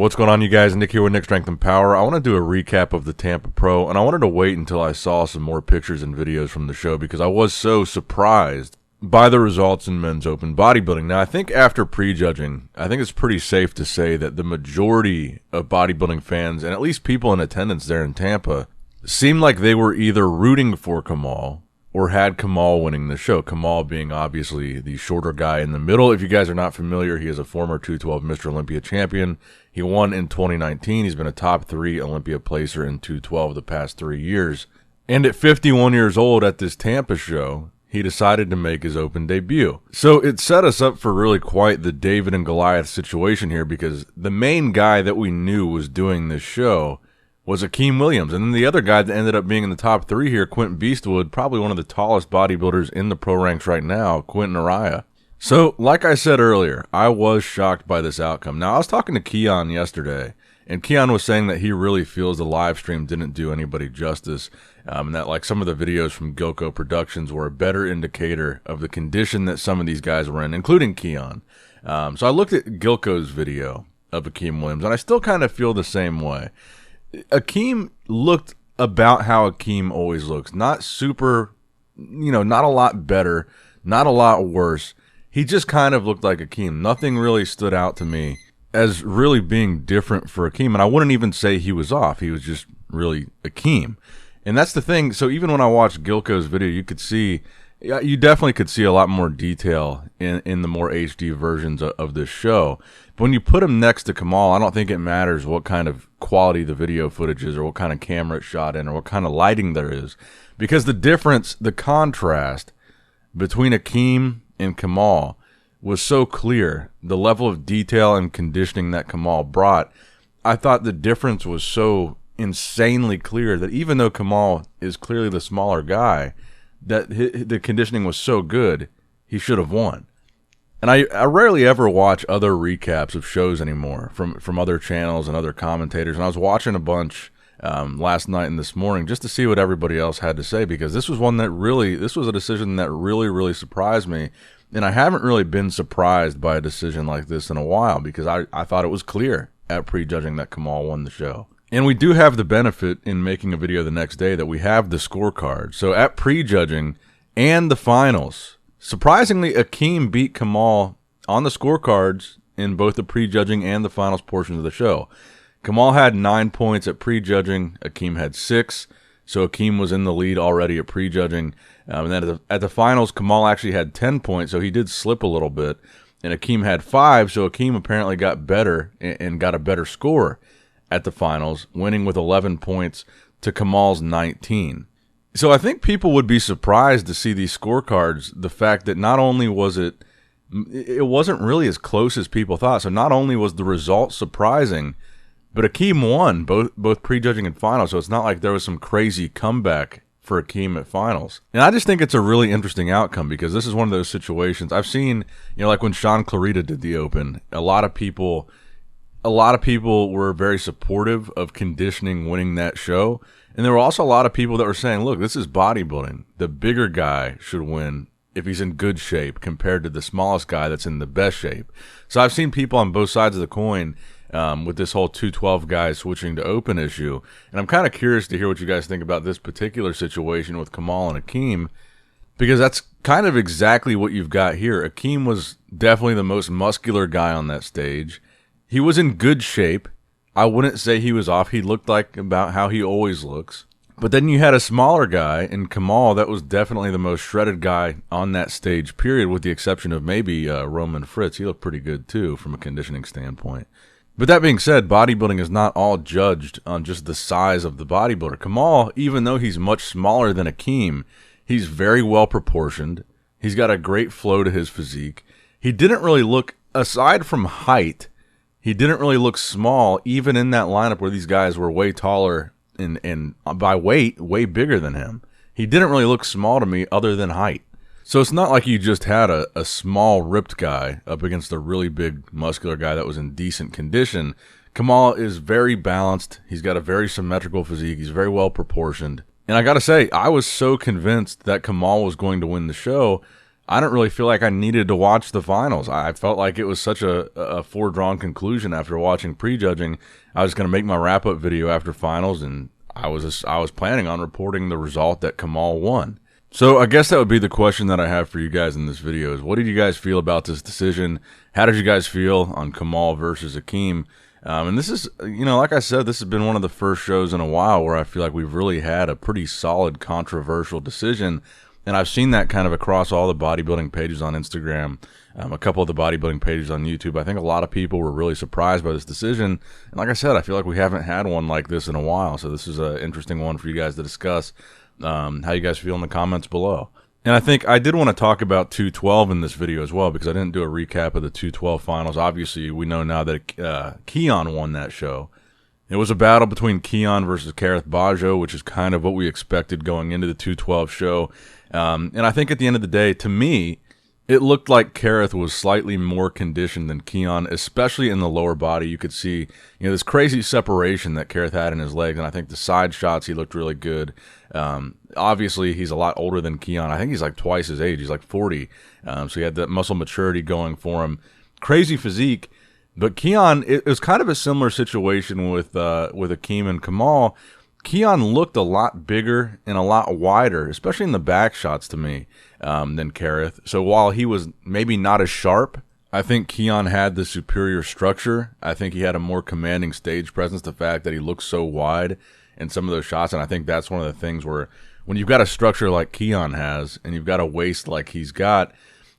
What's going on, you guys? Nick here with Nick Strength and Power. I want to do a recap of the Tampa Pro, and I wanted to wait until I saw some more pictures and videos from the show because I was so surprised by the results in men's open bodybuilding. Now, I think after prejudging, I think it's pretty safe to say that the majority of bodybuilding fans, and at least people in attendance there in Tampa, seemed like they were either rooting for Kamal or had Kamal winning the show. Kamal being obviously the shorter guy in the middle. If you guys are not familiar, he is a former 212 Mr. Olympia champion. He won in 2019. He's been a top 3 Olympia placer in 212 the past 3 years. And at 51 years old at this Tampa show, he decided to make his open debut. So it set us up for really quite the David and Goliath situation here, because the main guy that we knew was doing this show was Akim Williams. And then the other guy that ended up being in the top 3 here, Quentin Beastwood, probably one of the tallest bodybuilders in the pro ranks right now, Quentin Araya. So, like I said earlier, I was shocked by this outcome. Now, I was talking to Keone yesterday, and Keone was saying that he really feels the live stream didn't do anybody justice, and that like some of the videos from Gilco Productions were a better indicator of the condition that some of these guys were in, including Keone. So I looked at Gilco's video of Akim Williams, and I still kind of feel the same way. Akim looked about how Akim always looks. Not super, not a lot better, not a lot worse. He just kind of looked like Akim. Nothing really stood out to me as really being different for Akim. And I wouldn't even say he was off. He was just really Akim. And that's the thing. So even when I watched Gilco's video, you definitely could see a lot more detail in the more HD versions of this show. But when you put him next to Kamal, I don't think it matters what kind of quality the video footage is or what kind of camera it's shot in or what kind of lighting there is. Because the difference, the contrast between Akim and Kamal was so clear. The level of detail and conditioning that Kamal brought, I thought the difference was so insanely clear that even though Kamal is clearly the smaller guy, that the conditioning was so good, he should have won. And I rarely ever watch other recaps of shows anymore from other channels and other commentators. And I was watching a bunch last night and this morning just to see what everybody else had to say, because this was a decision that really surprised me. And I haven't really been surprised by a decision like this in a while, because I thought it was clear at prejudging that Kamal won the show. And we do have the benefit in making a video the next day that we have the scorecard. So at prejudging and the finals, surprisingly, Akim beat Kamal on the scorecards in both the prejudging and the finals portions of the show. Kamal had 9 points at prejudging. Akim had 6. So Akim was in the lead already at prejudging. And then at the finals, Kamal actually had 10 points, so he did slip a little bit. And Akim had 5, so Akim apparently got better and got a better score at the finals, winning with 11 points to Kamal's 19. So I think people would be surprised to see these scorecards, the fact that not only was it wasn't really as close as people thought. So not only was the result surprising, but Akim won both prejudging and finals. So it's not like there was some crazy comeback for Akim at finals. And I just think it's a really interesting outcome, because this is one of those situations I've seen, like when Sean Clarita did the Open, a lot of people were very supportive of conditioning winning that show. And there were also a lot of people that were saying, look, this is bodybuilding. The bigger guy should win if he's in good shape compared to the smallest guy that's in the best shape. So I've seen people on both sides of the coin with this whole 212 guys switching to open issue. And I'm kind of curious to hear what you guys think about this particular situation with Kamal and Akim, because that's kind of exactly what you've got here. Akim was definitely the most muscular guy on that stage. He was in good shape. I wouldn't say he was off. He looked like about how he always looks. But then you had a smaller guy in Kamal that was definitely the most shredded guy on that stage, period, with the exception of maybe Roman Fritz. He looked pretty good, too, from a conditioning standpoint. But that being said, bodybuilding is not all judged on just the size of the bodybuilder. Kamal, even though he's much smaller than Akim, he's very well proportioned. He's got a great flow to his physique. He didn't really look, aside from height, he didn't really look small, even in that lineup where these guys were way taller and by weight, way bigger than him. He didn't really look small to me other than height. So it's not like you just had a small, ripped guy up against a really big, muscular guy that was in decent condition. Kamal is very balanced. He's got a very symmetrical physique. He's very well proportioned. And I got to say, I was so convinced that Kamal was going to win the show. I didn't really feel like I needed to watch the finals. I felt like it was such a foredrawn conclusion after watching prejudging. I was going to make my wrap-up video after finals, and I was planning on reporting the result that Kamal won. So I guess that would be the question that I have for you guys in this video is, what did you guys feel about this decision? How did you guys feel on Kamal versus Akim? And this is, like I said, this has been one of the first shows in a while where I feel like we've really had a pretty solid controversial decision. And I've seen that kind of across all the bodybuilding pages on Instagram, a couple of the bodybuilding pages on YouTube. I think a lot of people were really surprised by this decision. And like I said, I feel like we haven't had one like this in a while. So this is an interesting one for you guys to discuss. How you guys feel in the comments below. And I think I did want to talk about 212 in this video as well, because I didn't do a recap of the 212 finals. Obviously, we know now that Keone won that show. It was a battle between Keone versus Kareth Bajo, which is kind of what we expected going into the 212 show. And I think at the end of the day, to me, it looked like Kareth was slightly more conditioned than Keone, especially in the lower body. You could see, this crazy separation that Kareth had in his legs, and I think the side shots, he looked really good. Obviously, he's a lot older than Keone. I think he's like twice his age. He's like 40. So he had that muscle maturity going for him. Crazy physique. But Keone, it was kind of a similar situation with Akim and Kamal. Keone looked a lot bigger and a lot wider, especially in the back shots to me, than Kareth. So while he was maybe not as sharp, I think Keone had the superior structure. I think he had a more commanding stage presence, the fact that he looked so wide in some of those shots. And I think that's one of the things where when you've got a structure like Keone has and you've got a waist like he's got,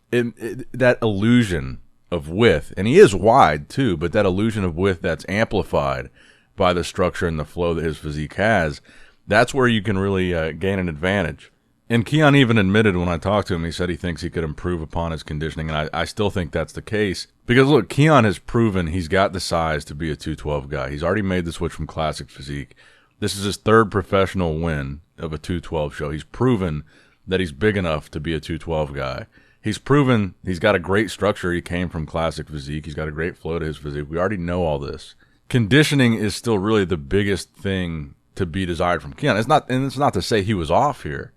that illusion of width, and he is wide too, but that illusion of width that's amplified by the structure and the flow that his physique has, that's where you can really gain an advantage. And Keone even admitted when I talked to him, he said he thinks he could improve upon his conditioning, and I still think that's the case. Because look, Keone has proven he's got the size to be a 212 guy. He's already made the switch from classic physique. This is his third professional win of a 212 show. He's proven that he's big enough to be a 212 guy. He's proven he's got a great structure. He came from classic physique. He's got a great flow to his physique. We already know all this. Conditioning is still really the biggest thing to be desired from Keone. It's not to say he was off here.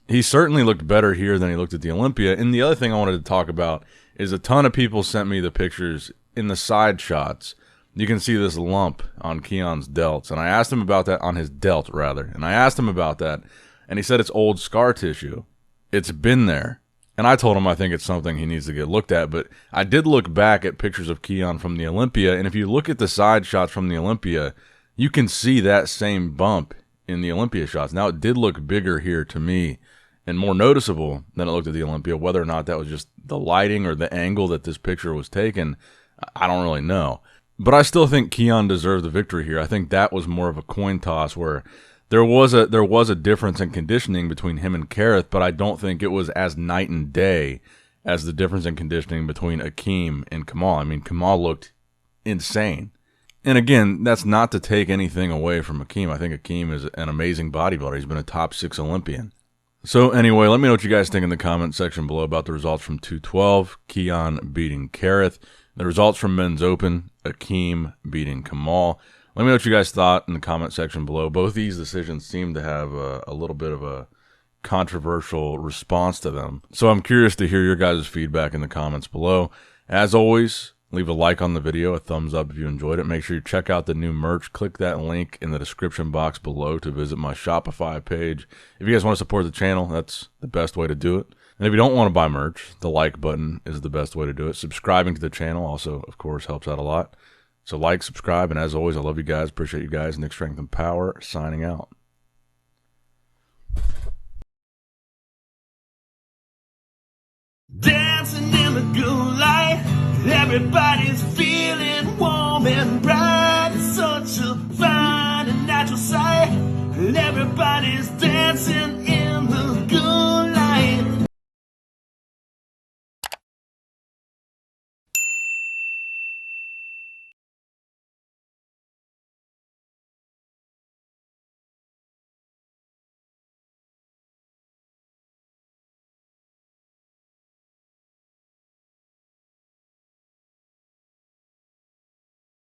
He certainly looked better here than he looked at the Olympia. And the other thing I wanted to talk about is a ton of people sent me the pictures in the side shots. You can see this lump on Keone's delts. And I asked him about that, on his delt rather. And I asked him about that, and he said it's old scar tissue. It's been there. And I told him I think it's something he needs to get looked at. But I did look back at pictures of Keone from the Olympia, and if you look at the side shots from the Olympia, you can see that same bump in the Olympia shots. Now, it did look bigger here to me and more noticeable than it looked at the Olympia. Whether or not that was just the lighting or the angle that this picture was taken, I don't really know. But I still think Keone deserved the victory here. I think that was more of a coin toss where there was a difference in conditioning between him and Kareth, but I don't think it was as night and day as the difference in conditioning between Akim and Kamal. I mean, Kamal looked insane. And again, that's not to take anything away from Akim. I think Akim is an amazing bodybuilder. He's been a top 6 Olympian. So anyway, let me know what you guys think in the comment section below about the results from 212, Keone beating Kareth. The results from Men's Open, Akim beating Kamal. Let me know what you guys thought in the comment section below. Both these decisions seem to have a little bit of a controversial response to them. So I'm curious to hear your guys' feedback in the comments below. As always, leave a like on the video, a thumbs up if you enjoyed it. Make sure you check out the new merch. Click that link in the description box below to visit my Shopify page. If you guys want to support the channel, that's the best way to do it. And if you don't want to buy merch, the like button is the best way to do it. Subscribing to the channel also, of course, helps out a lot. So like, subscribe, and as always, I love you guys. Appreciate you guys. Nick Strength and Power, signing out. Dancing in the good light, everybody's feeling warm and bright. It's such a fine and natural sight, and everybody's dancing